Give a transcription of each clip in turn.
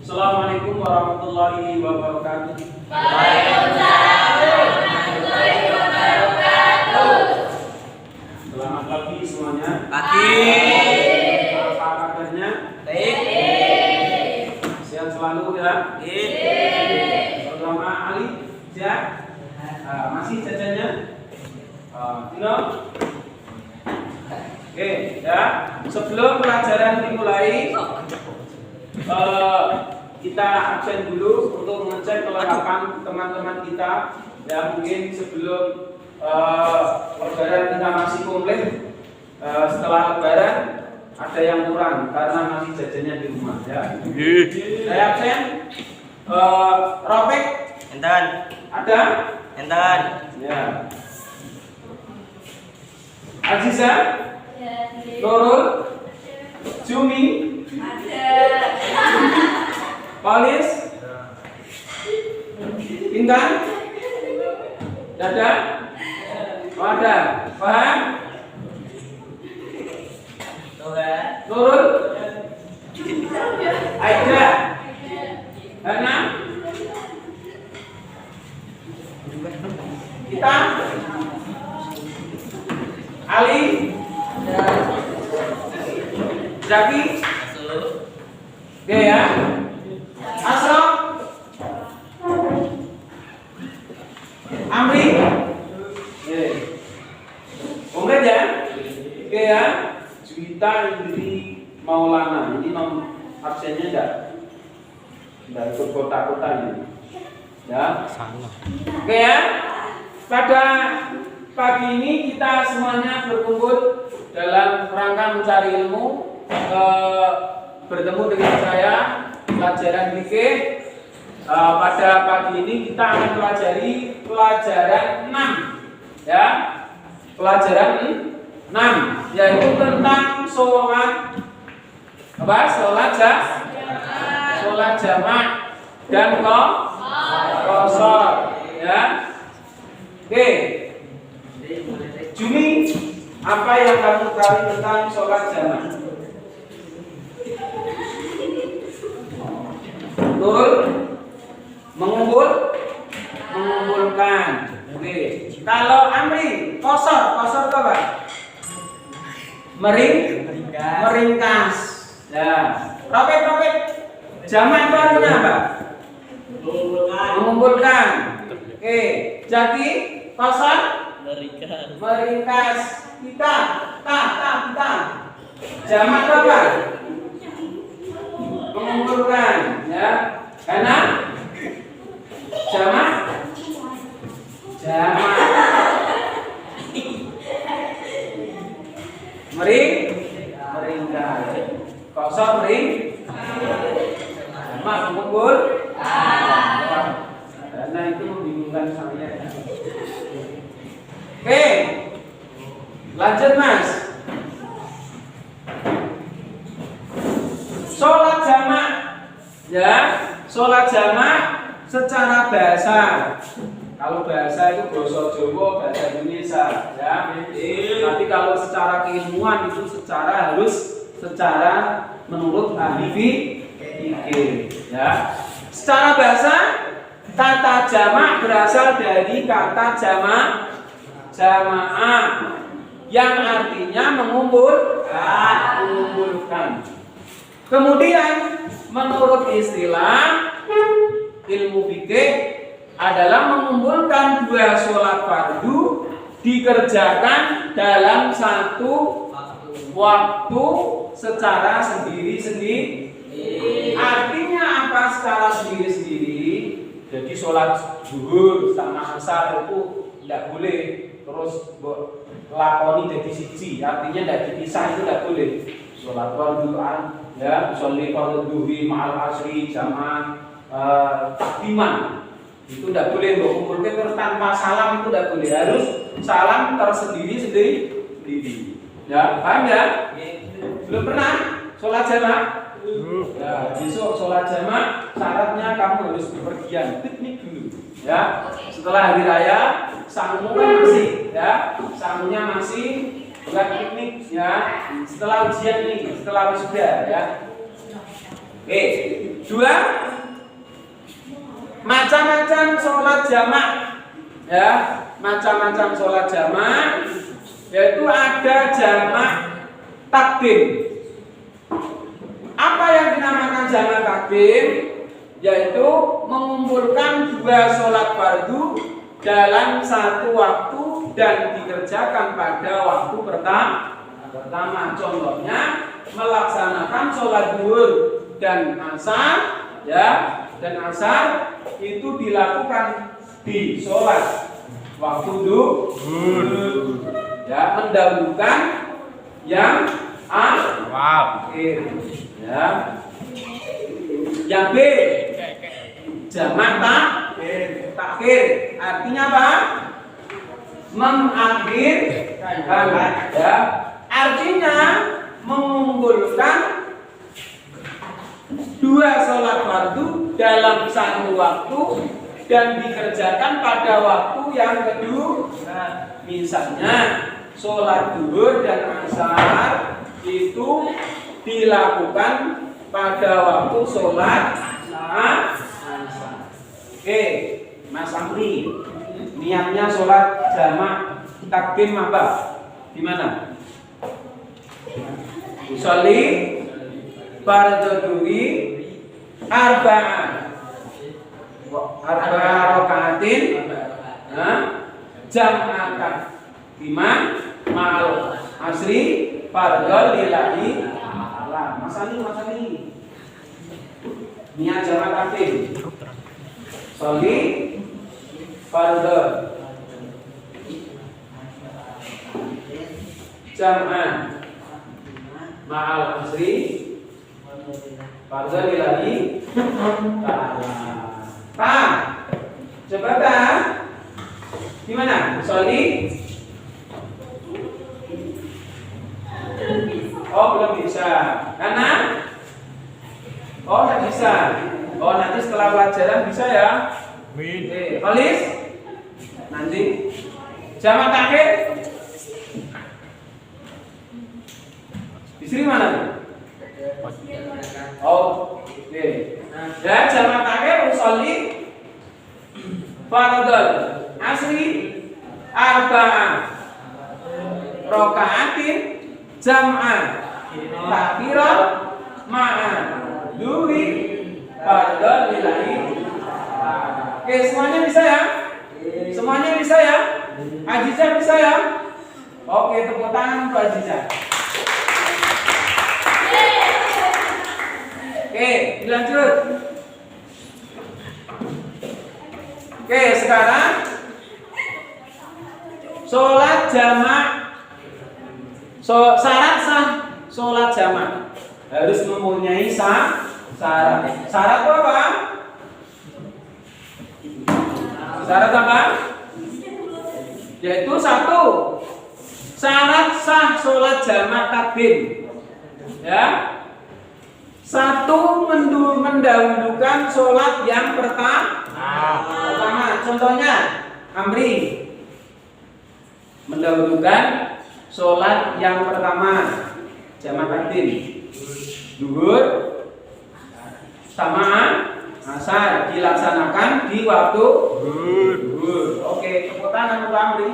Assalamualaikum warahmatullahi wabarakatuh. Waalaikumsalam warahmatullahi wabarakatuh. Selamat pagi semuanya. Pagi. Apa kabarnya? Baik. Sehat selalu ya. Saudara Ali, sehat? Masih jajannya? Tino? Oke, ya. Sebelum pelajaran dimulai, kita absen dulu untuk mengecek kelengkapan teman-teman kita. Ya, mungkin sebelum lebaran kita masih komplit. Setelah lebaran ada yang kurang karena masih jajannya di rumah. Ya. Saya absen. Ropek Enten. ada? Enten. Ya. Aziza, Nurul, Jumi, Polis, Intan, Dada, Wada, Paham? Nurul, Aida, Hana, kita, Ali, Zaki, oke ya. Asro, Amri, komplit ya. Oke ya. Juwita Indri Maulana, ini nom absennya enggak ikut kota-kota ini. Ya. Oke ya. Pada pagi ini kita semuanya berkumpul dalam rangka mencari ilmu, bertemu dengan saya pelajaran fikih. Pada pagi ini kita akan pelajari pelajaran 6 ya. Pelajaran 6 yaitu tentang sholat apa? Sholat jamak dan qashar ya. Oke. Jumi, apa yang kamu tahu tentang sholat jamak? Betul? Mengumpulkan. Oke. Kalau Amri, qashar itu apa? Meringkas. Ya. Ropek. Jamak itu artinya apa? Mengumpulkan. Oke. Jaki, qashar? Meringkas. Kita. Jamak itu apa? Mengumpulkan. Ya. Karena jamak. Meringkas. Qashar jamak mengumpul. Karena itu membingungkan saya. Oke. Lanjut Mas. Sholat jamak. Ya, sholat jamak secara bahasa. Kalau bahasa itu bahasa Jawa, bahasa Indonesia, ya. Tapi kalau secara keilmuan itu harus secara menurut ahli fikih, ya. Secara bahasa, kata jamak berasal dari kata jamaah yang artinya mengumpulkan. Kemudian menurut istilah ilmu fikih adalah mengumpulkan dua sholat fardu dikerjakan dalam satu waktu secara sendiri-sendiri. Artinya apa secara sendiri-sendiri? Jadi sholat zuhur sama asar itu tidak boleh terus lakoni jadi siji. Artinya tidak dipisah, itu tidak boleh. Sholat fardu'an ya, sholli fardhu duhri ma'al asri jamaah takdiman. Itu tidak boleh kumpulkan terus tanpa salam, itu tidak boleh, harus salam tersendiri. Ya, paham ya? Belum pernah sholat jamak? Ya, besok sholat jamak syaratnya kamu harus bepergian, piknik dulu. Ya, setelah hari raya sangumu kan masih, ya, sangunya masih bukan piknik, ya. Setelah ujian nih, setelah wisuda, ya. Oke. Dua, macam-macam sholat jamak, ya, macam-macam sholat jamak, yaitu ada jamak takdim. Apa yang dinamakan jamak takdim? Yaitu mengumpulkan dua sholat fardu dalam satu waktu dan dikerjakan pada waktu pertama. Contohnya melaksanakan sholat zuhur dan asar, ya, dan asar itu dilakukan di sholat waktu zuhur, ya, mendahulukan yang akhir, ya. Yang B, jamak takhir, artinya apa? Mengakhirkan, ya. Artinya mengumpulkan dua sholat fardu dalam satu waktu dan dikerjakan pada waktu yang kedua. Misalnya sholat zuhur dan asar itu dilakukan pada waktu sholat asar. Oke, Mas Amri, niatnya sholat jamak takdim apa? Gimana? Usolli fardhu arba'ah rakaatin jam'atan iman ma'al asri fardhu lillahi ta'ala. Mas Ali, niat jamak takdim. Sholli fardhu jam'an ma'al asri fardhu lillahi ta'ala. Paham? Coba kan? Gimana? Sholli? Oh, belum bisa. Karena? Oh, tidak bisa. Oh, nanti setelah pelajaran bisa ya. Kholis? Nanti. Jamak takhir? Istri mana tuh? Oh, oke. Ya, jamak takhir usolli fardhul asri arba'ah rakaatin jam'an takbiran ma'a zuhri fardhul lillahi. Oke, semuanya bisa ya? Semuanya bisa ya? Aziza bisa ya? Oke, tepuk tangan untuk Aziza. Oke, dilanjut. Oke, sekarang sholat jamak. Syarat sah sholat jamak harus mempunyai syarat. Syarat itu apa? Syarat apa? Yaitu satu, syarat sah sholat jamak takdim, ya. Satu, mendahulukan sholat yang pertama. Contohnya, Amri mendahulukan sholat yang pertama jamak takdim, zuhur sama asar dilaksanakan di waktu zuhur. Oke, tepuk tangan untuk Amri.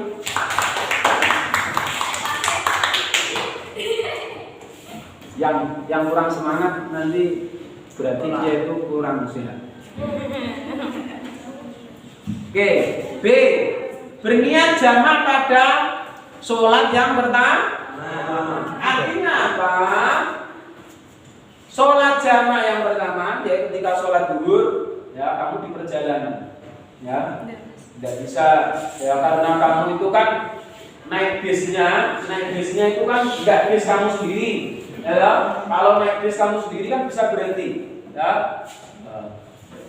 Yang kurang semangat nanti berarti dia itu kurang sehat. Oke, B, berniat jamak pada sholat yang pertama. Artinya apa? Sholat jamak yang pertama, yaitu ketika sholat zuhur, ya, kamu di perjalanan, ya, tidak bisa, ya, karena kamu itu kan naik bisnya itu kan nggak bis kamu sendiri. Ya, kalau naik bis kamu sendiri kan bisa berhenti, ya.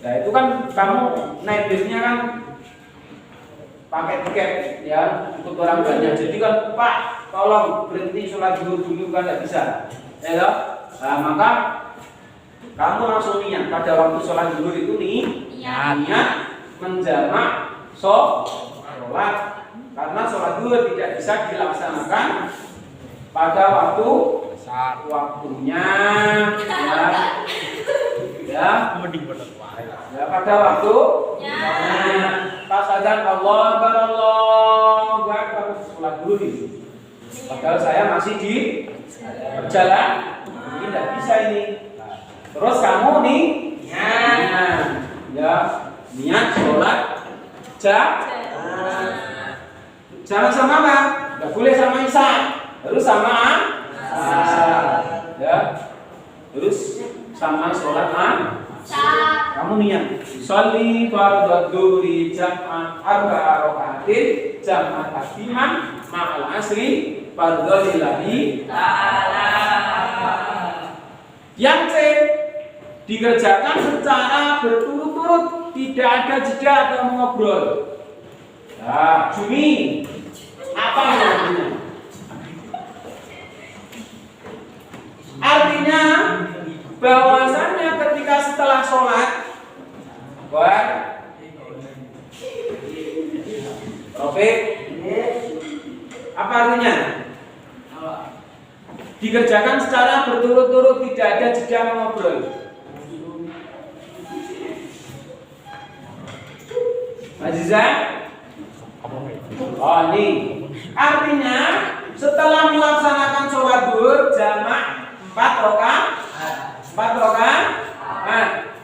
Nah, itu kan kamu naik bisnya kan pakai tiket, ya, ikut orang banyak. Jadi kan, Pak, tolong berhenti sholat zuhur dulu, kan nggak bisa, ya. Nah, maka kamu langsung niat pada waktu sholat zuhur itu niat menjamak sholat, karena sholat zuhur tidak bisa dilaksanakan pada waktunya, ya. Ya. Mending bener wae. Ya pada waktu pas azan Allah Akbar Allahu Akbar sholat dulu ini. Padahal saya masih di berjalan, ini tidak bisa ini. Terus kamu nih, niat sholat jangan sama apa? Tidak boleh sama Isya, harus sama ya, terus sama sholat kamu niat sholli fardhu dhuhri jam'an arba'a raka'atin jam'an takdiman ma'al asri fardhu lillahi ta'ala. Yang C, dikerjakan secara berturut-turut, tidak ada jeda atau mengobrol. Nah, Jumi apa artinya? Artinya bahwasannya ketika setelah sholat Taufik, apa artinya? Dikerjakan secara berturut-turut, tidak ada jeda mengobrol. Aziza? Oh ini artinya setelah melaksanakan sholat duhur jamak 4 rakaat.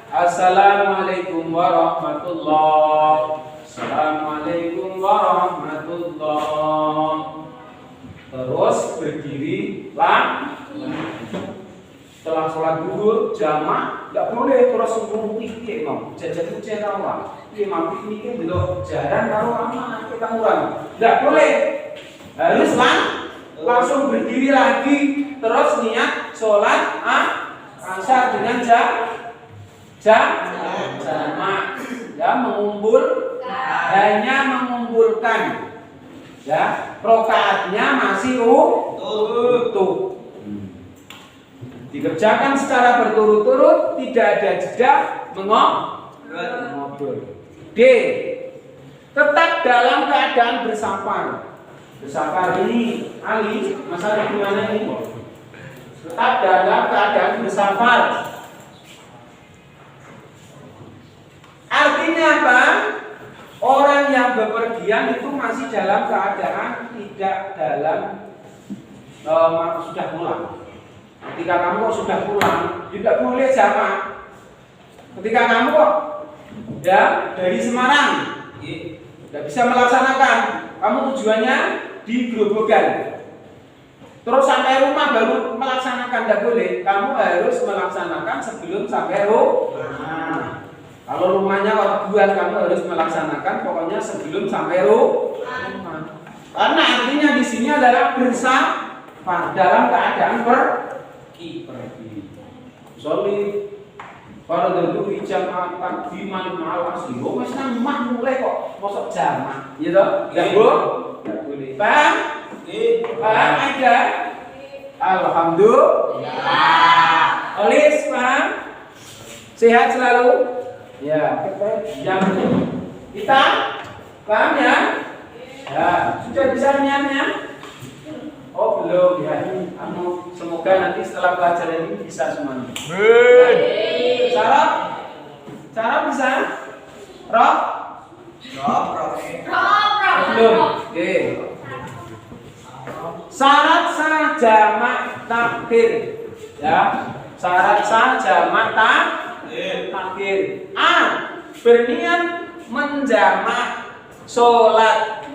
Assalamualaikum warahmatullahi. Assalamualaikum warahmatullahi. Terus berdiri setelah sholat duhur jamak, tidak boleh terus pikir jajan channel lah. Imam pikir dulu jaran karo anak kita kurang. Tidak boleh. Harus langsung berdiri lagi terus niat sholat asar dengan jamak. Ya hanya mengumpulkan. Ya, rokaatnya masih utuh. Dikerjakan secara berturut-turut, tidak ada jeda mengobrol. D, tetap dalam keadaan bersafar. Bersafar ini Ali, masalah gimana ini? Tetap dalam keadaan bersafar. Artinya apa? Orang yang bepergian itu masih dalam keadaan tidak dalam sudah pulang. Ketika kamu sudah pulang, tidak boleh jamak. Ketika kamu dari Semarang, tidak bisa melaksanakan. Kamu tujuannya di Grobogan. Terus sampai rumah baru melaksanakan, tidak boleh. Kamu harus melaksanakan sebelum sampai rumah. Kalau rumahnya Watebuan, kamu harus melaksanakan pokoknya sebelum sampai rumah. Karena artinya di sini adalah bersafar dalam keadaan pergi. Sholli fardhu dhuhri jam'an takdiman ma'al asri. Wis nang mah mulai kok mosok jamak, gitu. Enggak boleh. Paham? Paham aja. Alhamdulillah. Olis paham? Sehat selalu. Ya, kita paham ya? Ya, sudah bisa niatnya? Oh belum ya. Semoga nanti setelah pelajaran ini bisa semuanya. Syarat bisa? Roh? Belum. Oke. Syarat sah jamak takhir. Ya, syarat sah jamak takhir. A, berniat menjamak sholat.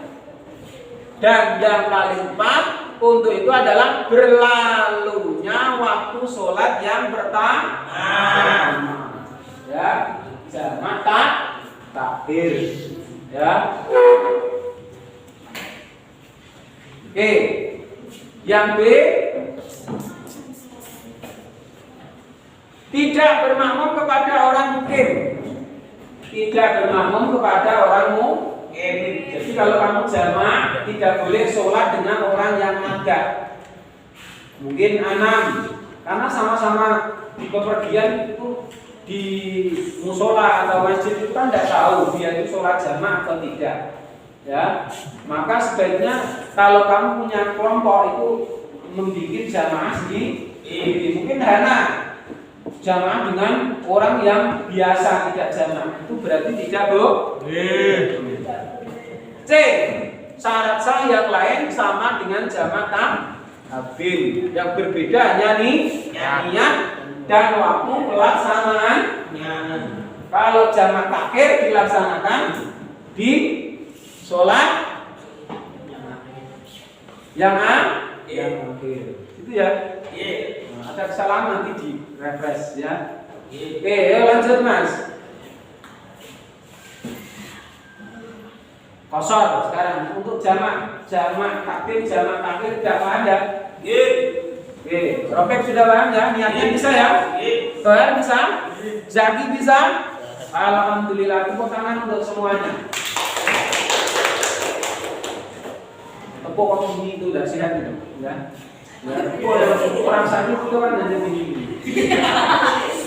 Dan yang paling tepat untuk itu adalah berlalunya waktu sholat yang pertama. Ya, jamak takhir. Ya. Oke. Yang B, tidak bermakmum kepada orang mukim. Tidak bermakmum kepada orang mukim. Jadi kalau kamu jamak tidak boleh sholat dengan orang yang agak. Mungkin 6, karena sama-sama di bepergian itu di musola atau masjid itu kan tidak tahu dia itu sholat jamak atau tidak. Ya, maka sebaiknya kalau kamu punya kelompok itu membuat jamaah sendiri. Mungkin Hana jamaah dengan orang yang biasa tidak jamaah, itu berarti tidak boleh. C. Syarat sah yang lain sama dengan jamak takdim. Yang berbeda hanya niat dan waktu pelaksanaan. Kalau jamak takhir dilaksanakan di sholat yang akhir. Itu ya. Nah, ada kesalahan nanti di refresh ya. Oke, lanjut Mas. Kosor sekarang untuk jamak takdim, jamak takhir tidak paham ya? Oke, Robek sudah paham ya? Niatnya bisa ya? Toher bisa? Zaki bisa? Alhamdulillah, tepuk tangan untuk semuanya. Tepuk waktu ini itu udah sehat gitu, ya. Orang sakit itu kan hanya begini.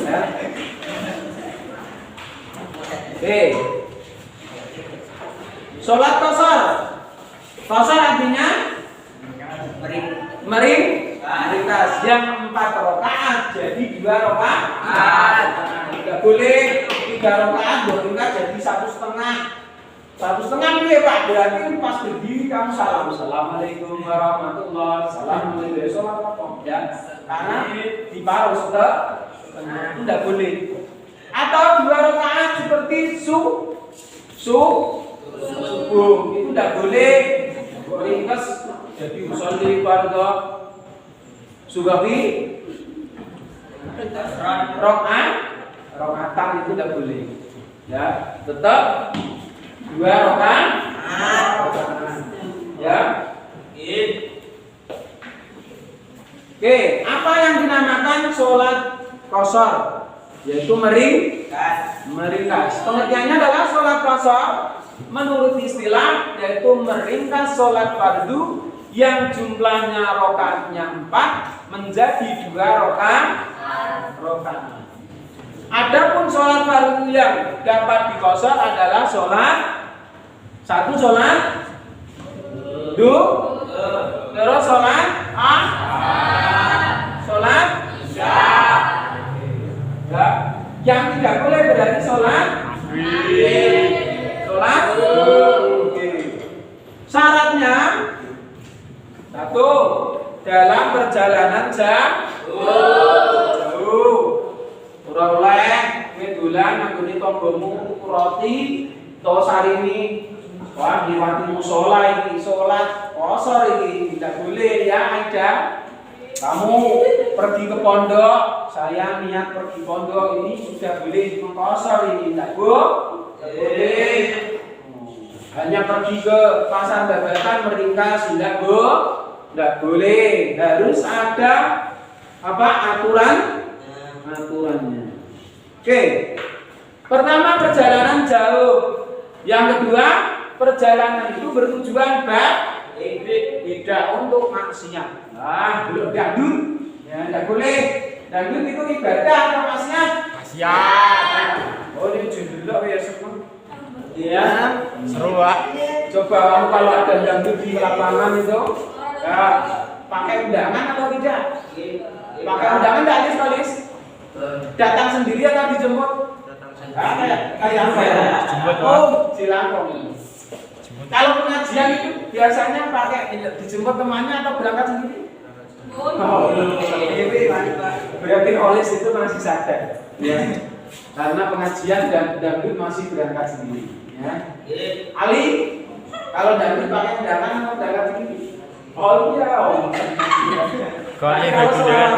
Ya. Oke. Sholat qashar. Qashar artinya meringkas yang 4 rakaat jadi 2 rakaat. Tidak boleh 3 rakaat meringkas jadi 1,5. 1,5 piye Pak? Berarti pas berdiri kamu salam. Assalamualaikum warahmatullahi wabarakatuh. Sholat apa? Ya. Karena diparuh setengah. Itu tidak boleh. Atau 2 rakaat seperti subuh itu tidak boleh meringkas jadi usolli fardhu subahi rakaatan itu tidak boleh ya, tetap 2 rakaat ya. Oke, apa yang dinamakan sholat qashar? Yaitu meringkas. Pengertiannya adalah sholat qashar menurut istilah yaitu meringkas sholat fardu yang jumlahnya rakaatnya 4 menjadi 2 rakaat. Adapun sholat fardu yang dapat diqashar adalah sholat terus sholat ya. Yang tidak boleh berarti sholat. Syaratnya 1. Dalam perjalanan jauh. Ora oleh kowe dolan nggone tanggamu roti to sarini. Wah, liwati musala iki salat qashar iki tidak boleh ya Aida. Kamu pergi ke pondok, saya niat pergi pondok ini sudah boleh qashar ini tidak boleh. Hanya pergi ke pasar babatan meringkas tidak boleh. Harus ada aturannya. Oke. Pertama perjalanan jauh. Yang kedua perjalanan itu bertujuan tidak untuk maksiat. Nah, belum dangdut. Ya, tidak boleh. Dangdut itu ibadah atau maksiat? Maksiat. Oh, ini judul ya semua. Iya, seru Pak. Coba kamu kalau ada dangdut di lapangan itu, ya, pakai undangan atau tidak? Pakai undangan tidak Polis? Datang sendiri atau dijemput? Kayak apa ya? Oh, silangkong. Kalau pengajian itu biasanya pakai dijemput temannya atau berangkat sendiri? Oh, berarti Olis itu masih sadar, ya. Karena pengajian dan dangdut masih berangkat sendiri. Ya. Ali, kalau dangdut pakai undangan atau berangkat sendiri? Oh iya, kalau seorang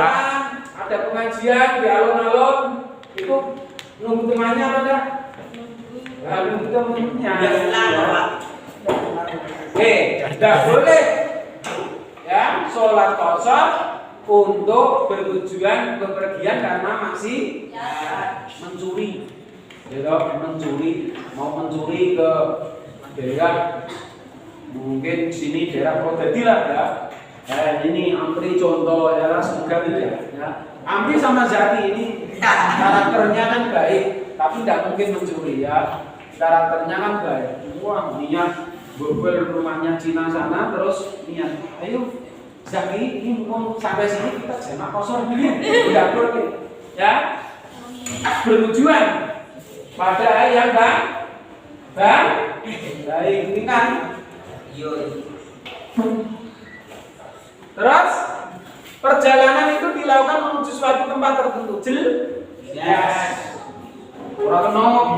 ada pengajian di alun-alun itu nunggu temannya apa enggak? Nunggu temannya. Tidak boleh ya sholat qashar untuk bertujuan bepergian karena masih mencuri. Mau mencuri ke daerah mungkin sini daerah Purwodadi lah ya. Ini Ampri contoh daerah semoga tidak ya. Ampri sama Zaki ini karakternya kan baik, tapi tidak mungkin mencuri ya. Karakternya kan baik. Wah, niat bobol rumahnya Cina sana terus niat. Ayo Zaki ini mau sampai sini kita jamak qashar dulu. Tidak boleh. ya bertujuan pada yang baik. Ini kan. Terus perjalanan itu dilakukan menuju suatu tempat tertentu. Yes. Orang kena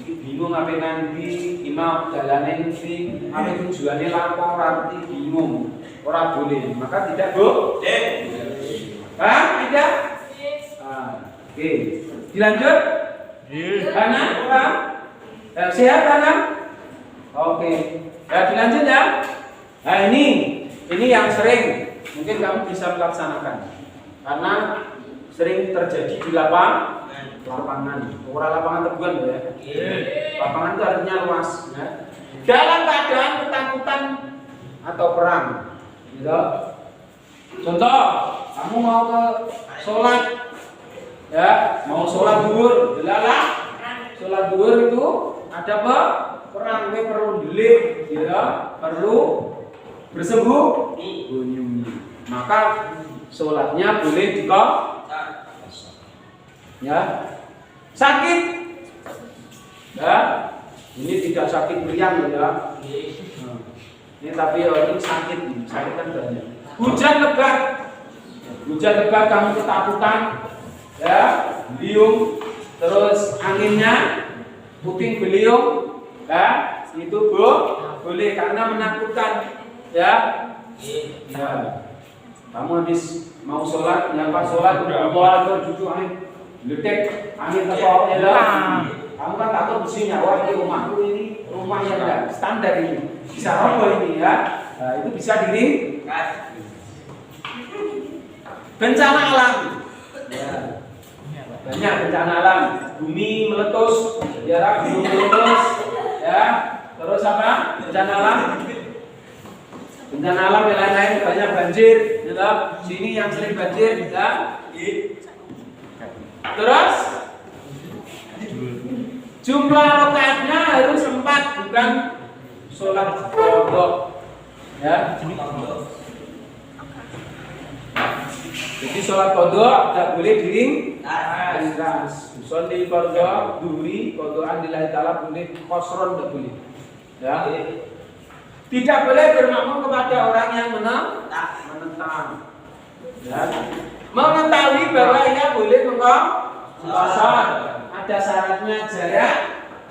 bingung apa nanti imam jalanin sih, apa tujuannya lapor nanti bingung, orang boleh, maka tidak boleh. Tidak? Oke, dilanjut. Kanan, orang sehat kanan. Oke, ya dilanjut ya. Nah ini yang sering mungkin kamu bisa melaksanakan karena sering terjadi di lapangan, lapangan tebuan ya. Lapangan itu artinya luas ya. Dalam keadaan ketakutan atau perang, gitu. Contoh, kamu mau ke sholat, ya, mau sholat zuhur, jelalah. Sholat zuhur itu ada apa? Perang, perlu delik, ya, perlu bersembunyi. Maka sholatnya boleh ya, sakit, ya, ini tidak sakit meriang ya, ini tapi ini sakit kan banyak. Hujan lebat kamu ketakutan, ya, beliung, terus anginnya puting beliung, ya, itu boleh karena menakutkan, ya. Kamu habis mau sholat, nyapa sholat, udah jujur angin. Letek angin teko ya kamu kan takut besi nyawa di rumahku ini rumahnya enggak standar ini bisa roboh ini ya. Nah, itu bisa diri bencana alam ya. Banyak bencana alam, bumi meletus ya, gunung meletus ya, terus apa bencana alam yang lain-lain banyak banjir ya. Sini yang sering banjir ya. Terus jumlah rakaatnya harus 4, bukan sholat qadha ya. Jadi sholat qadha tidak boleh diringkas. Sholli qadha dhuhri qadhaan lillahi ta'ala boleh, qasron tidak boleh ya. Tidak boleh bermakmum kepada orang yang menentang ya. Mengetahui bahwa ia boleh mengqasar, ada syaratnya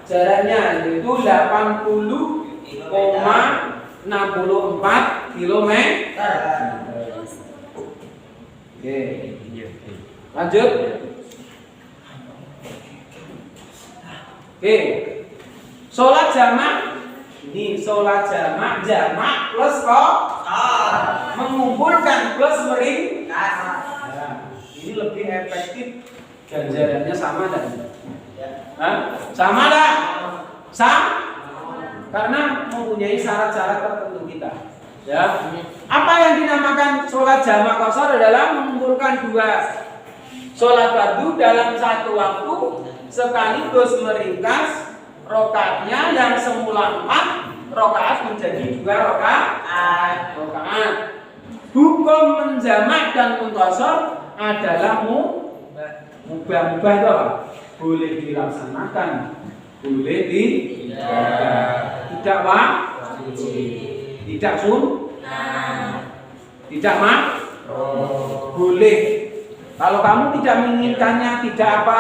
jaraknya yaitu 80,64 km. Oke. Lanjut. Oke. Sholat jamak. Ini sholat jamak plus mengumpulkan plus meringkas. Ini lebih efektif, ganjarannya sama dan sama dah, karena mempunyai syarat-syarat tertentu kita. Ya, apa yang dinamakan sholat jamak qasar adalah mengumpulkan 2 sholat fardu dalam satu waktu sekaligus meringkas rakaatnya yang semula 4 rakaat menjadi 2 rakaat. Hukum menjamak dan mengqasar adalah mubah itu apa? Boleh dilaksanakan, boleh tidak wajib, tidak tidak boleh. Kalau kamu tidak menginginkannya tidak apa,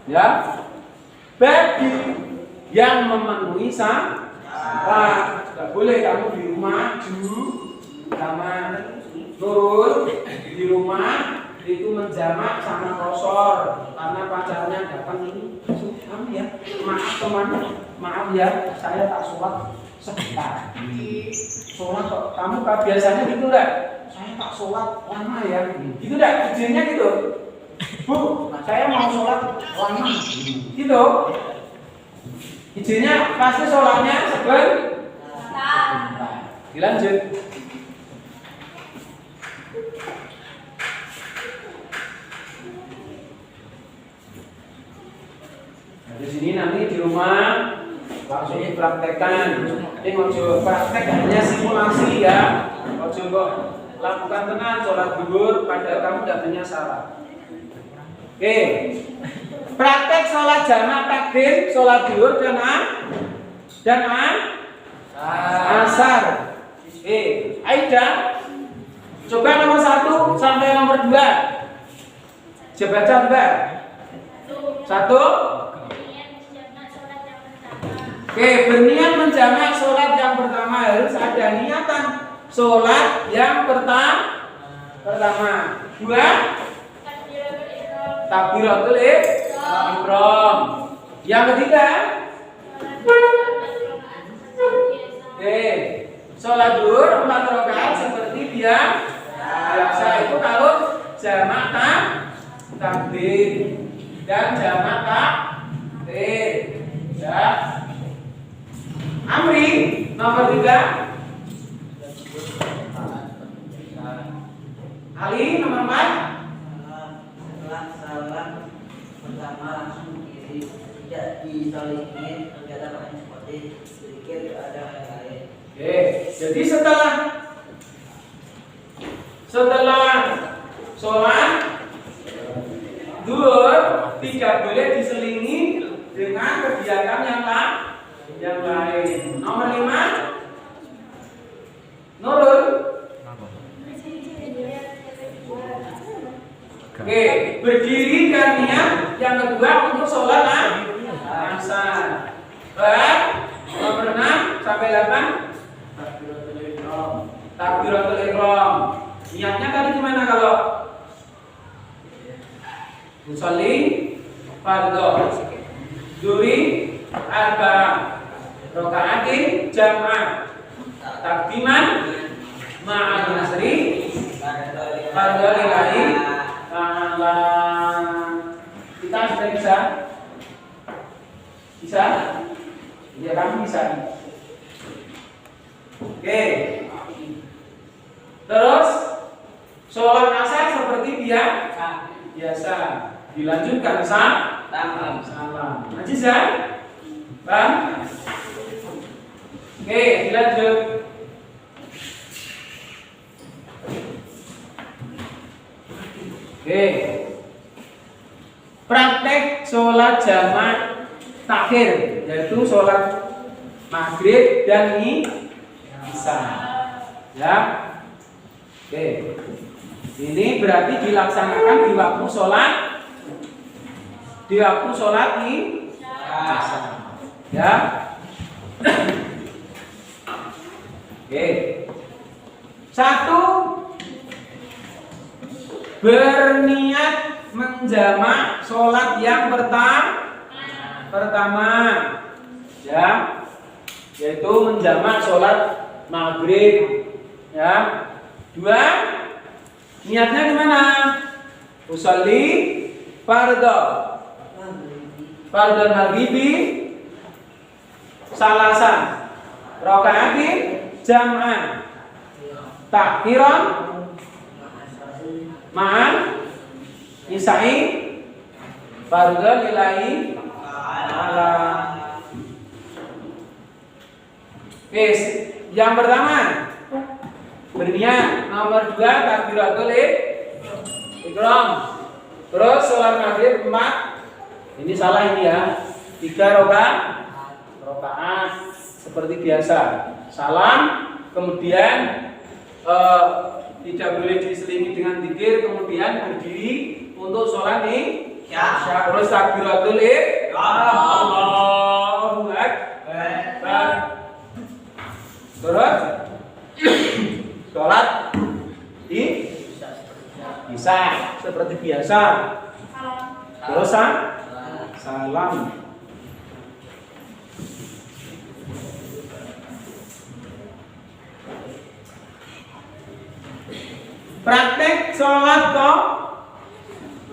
ya. Bagi yang memenuhi syarat, tidak boleh kamu di rumah sama Nurul di rumah itu menjamak sama qasar karena pacarnya datang ini. Kamu ya, maaf ya, saya tak sholat sebentar. Sholat kok, kamu biasanya gitu enggak? Saya tak sholat lama ya, gitu enggak? Izinnya gitu. Bu, saya mau sholat lama, gitu. Izinnya pasti sholatnya sebentar. Dilanjut. Di sini nanti di rumah langsung dipraktekkan. Ini mau coba praktek hanya simulasi ya. Mau coba lakukan tenan sholat zuhur padahal kamu tidak punya salah. Oke. Praktek sholat jamak takdim, sholat zuhur dan asar. Aida, coba nomor 1 sampai nomor 2. Coba baca Mbak. 1. Oke, berniat menjamak sholat yang pertama harus ada niatan sholat yang pertama. 2. Takbiratul ihram. Yang ketiga, sholat zuhur 4 rakaat seperti biasa. Itu kalau jamak takdim dan jamak takdim. Ya. Amri nomor 3. Ali nomor 4. Setelah salam pertama langsung kiri, tidak disalingin kegiatan lain seperti sedikit ada yang lain. Oke, jadi setelah sholat zuhur tidak boleh diselingi dengan kegiatan yang lain. Nomor 5. Nurul. Oke, berdiri dan niat yang kedua untuk sholat asar. Baik, nomor 6 sampai 8. Takbiratul ihram. Niatnya tadi gimana kalau musalli fardhu zuhri arba rakaatin jam'ah takdiman ma'al nasri fardhu lillahi ta'ala. Kita sudah bisa? Ya, kami bisa. Oke. Terus sholat asar seperti biasa. Dilanjutkan salam. Najis ya? Bang? Oke, dilanjut. Oke. Praktek sholat jamak takhir, yaitu sholat maghrib dan isya. Ya. Oke. Ini berarti dilaksanakan di waktu sholat isya. Ya. Oke. 1. Berniat menjamak sholat yang pertama, ya, yaitu menjamak sholat maghrib, ya. 2. Niatnya gimana? Usolli fardhu maghribi salasan rakaatin jam'an takhiran ma'an isai fardhu lillahi ta'ala. Oke, yang pertama berniat. Nomor 2 takbiratul ihram. Terus sholat maghrib 4. Ini salah ini ya. 3 rakaat seperti biasa. Salam, kemudian tidak boleh diselingi dengan zikir, kemudian berdiri untuk sholat isya. Terus takbiratul ihram. Allahu akbar. Terus sholat isya seperti biasa. Terus salam. Praktek sholat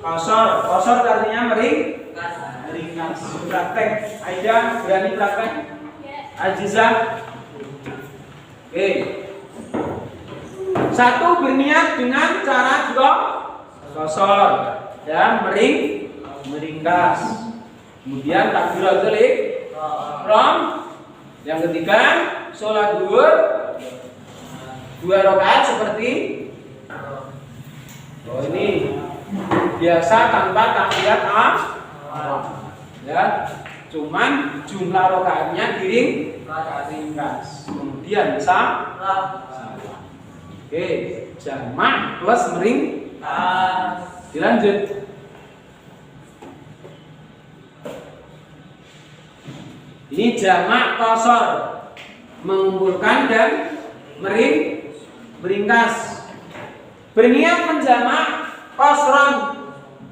kosor artinya meringkas. Praktek. Aida berani praktek? Aziza. Oke. 1. Berniat dengan cara kosor dan meringkas. Kemudian takbiratul ihram. Yang ketiga, sholat zuhur 2 rakaat seperti Oh ini biasa tanpa tahiyat awal. Ya, cuman jumlah rakaatnya diringkas. Kemudian salam. Oke, jamak plus meringkas. Dilanjut. Ini jamak qasar, mengumpulkan dan meringkas. Berniat menjamak qasran,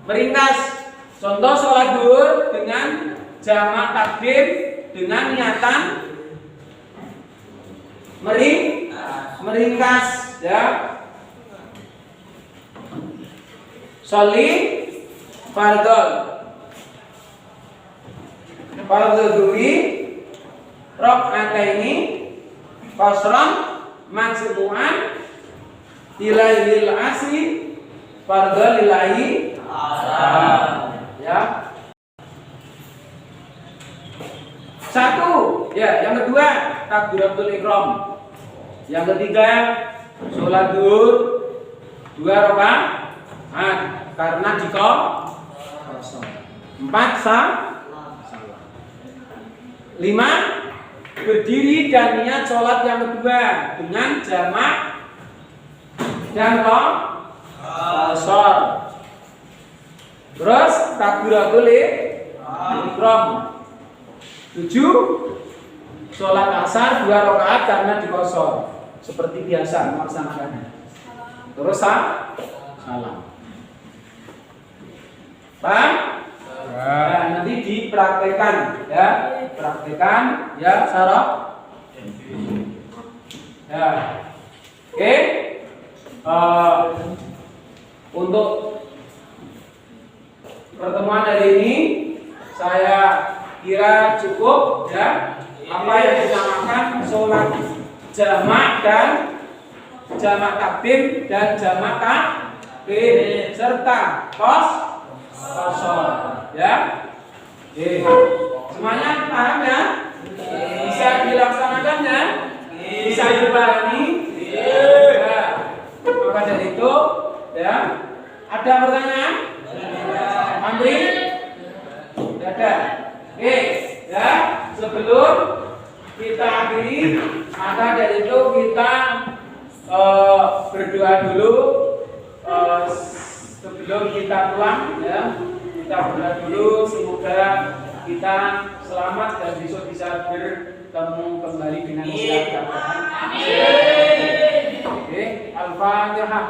meringkas. Contoh sholat zuhur dengan jamak takdim dengan niatan meringkas, ya. Sholi fardhon, fardhu dhuhri rakaataini qasran majmu'an ilaihil asri fardhu lillahi ya. Satu, ya, yang kedua takbiratul ihram. Yang ketiga sholat zuhur 2 rakaat karena kosong. 4 salam. 5 berdiri dan niat sholat yang kedua dengan jamak dan qasar. Terus takbiratul ihram. 7 sholat asar 2 rakaat karena dikosor seperti biasa melaksanakannya. Terus salam. Paham? Nah, nanti dipraktekkan, ya. Praktekkan, ya, Sarah. Ya. Oke. Untuk pertemuan hari ini saya kira cukup, ya. Apa yang dinamakan sholat jamak dan jamak takdim dan jamak takhir serta qasar, ya. Oke. Semuanya paham, ya? Bisa dilaksanakan, ya? Bisa dipahami? Ya. Maka dari itu, ya. Ada pertanyaan? Andri? Tidak ada. Oke, ya. Sebelum kita akhiri, maka dari itu kita berdoa dulu sebelum kita pulang, ya. Kita berdoa dulu semoga kita selamat dan besok bisa bertemu kembali dengan Tuhan. Amin. Oke, Al-Fatihah.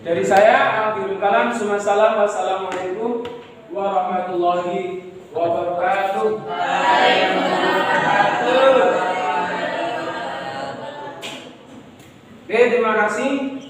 Dari saya Abdul Kalam, wassalamualaikum warahmatullahi wabarakatuh. Oke, terima kasih.